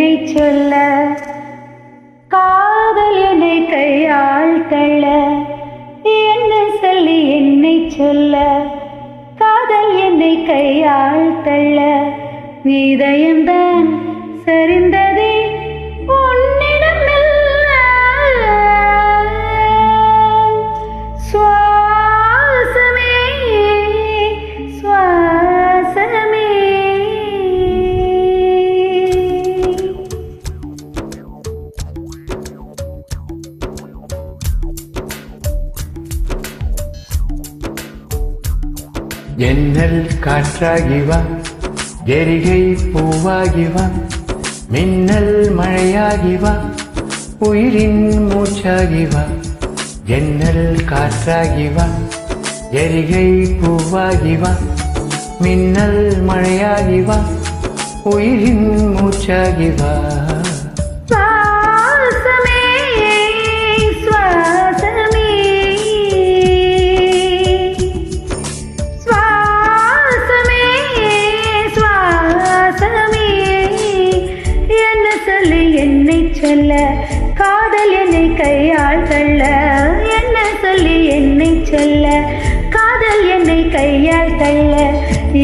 என்னை சொல்ல, காதல் என்னை கையால் தள்ள. என்ன சொல்லி என்னை சொல்ல, காதல் என்னை கையால் தள்ள. இதயம்தான் சரிந்ததே உன்னிடம் மெல்ல. சுவாசமே சுவாசமே. என்னல் காற்றாகிவா, எரிகை பூவாகிவா, மின்னல் மழையாகிவா, உயிரின் மூச்சாகிவா. என்னல் காற்றாகிவா, எரிகை பூவாகிவா, மின்னல் மழையாகிவா, உயிரின் மூச்சாகிவா. என்னை சொல்ல, காதல் என்னை கையால் தள்ள. என்ன சொல்லி என்னை சொல்ல, காதல் என்னை கையால் தள்ள.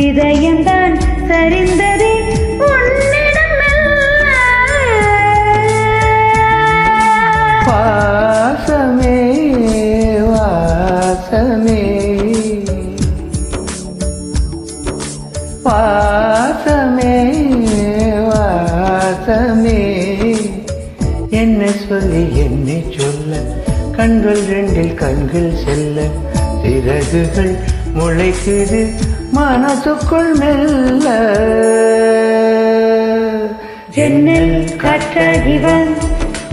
இதயம்தான் சரிந்ததே உன்னிடம் மெல்ல. வாசமே வாசமே வாசமே வாசமே. என்ன சொல்லி என்னை சொல்ல, கண்கள் ரெண்டில் கண்கள் செல்ல. சிறகுகள் முளைக்குது மனசுக்குள் மெல்ல. ஜன்னல் காற்றாகிவா,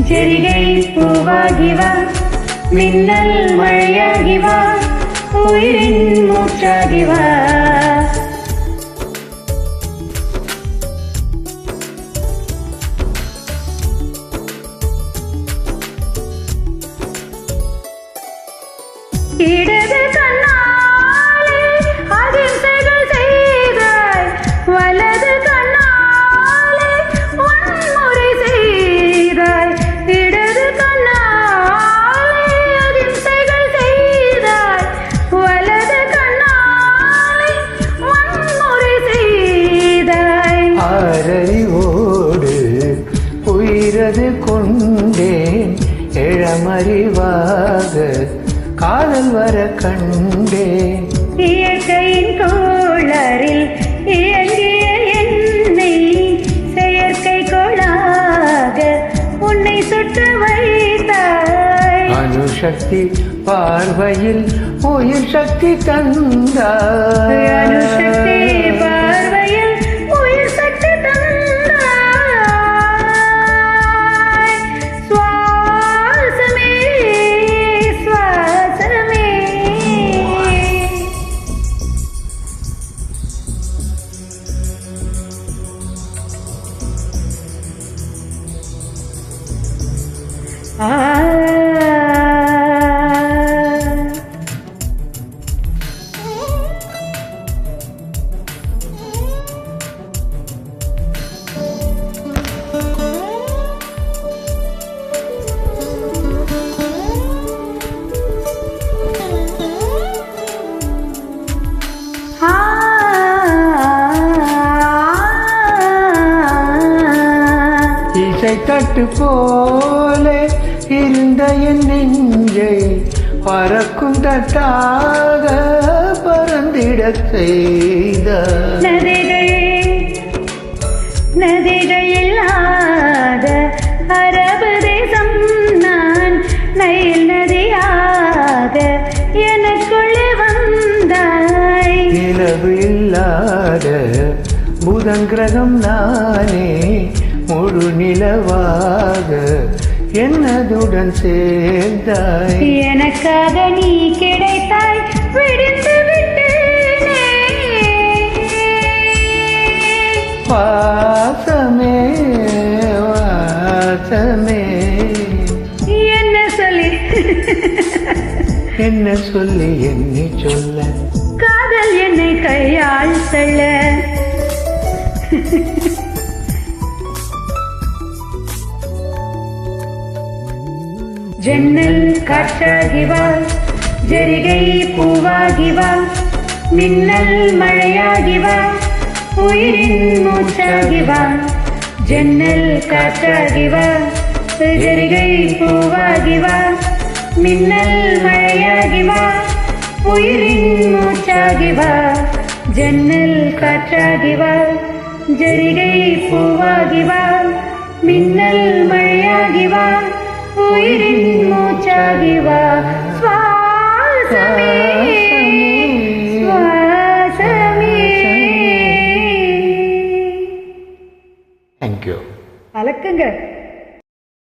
ஜரிகை பூவாகிவா, மின்னல் மழையாகிவா, உயிரின் மூச்சாகிவா. இடது கண்ணாலே அதிசயங்கள் செய்தாய், வலது கண்ணாலே வன்முறை செய்தாய். இடது கண்ணாலே அதிசயங்கள் செய்தாய், வலது கண்ணாலே வன்முறை செய்தாய். ஆறறிவோடு உயிரது கொண்டேன், இளமறிவாக காதல் வர கண்டேன். இயற்கையின் கோளரில் இயங்கிய என்னை செயற்கை கோளாக உன்னை சுட்டு வைத்தாய். அணுசக்தி பார்வையில் உயிர் சக்தி தந்தாய். அணுசக்தி பார்வையில் உயிர் சக்தி தந்தாய். சுவாசமே சுவாசமே. இசை தட்டு போலே இருந்த என் நெஞ்சை பறக்கும் தட்டாக பறந்திட செய்த. நதிகள் இல்லாத அரபு தேசம் நான், நைல் நதியாக எனக்குள்ளே வந்தாய். நிலவு இல்லாத புதன் கிரகம் நானே, முழு நிலவாக என்னதுடன் சேர்ந்தாய். எனக்காக நீ கிடைத்தாய், விடுத்து விட்டேனே. வாசமே வாசமே. என்ன சொல்லி என்னை சொல்ல, காதல் என்னை கையால் தள்ள. ஜன்னல் காற்றாகி வா ஜரிகை பூவாகி வா மின்னல் மழையாகி வா உயிரின் மூச்சாகி வா ஜன்னல் காற்றாகி வா ஜரிகை பூவாகி வா மின்னல் மழையாகி வா உயிரின் மூச்சாகி வா ஜன்னல் காற்றாகி வா ஜரிகை பூவாகி வா மின்னல் மழையாகி வா உயிரின் மூச்சாகி வா சுவாசமே சுவாசமே. தேங்க்யூ. அலக்குங்க.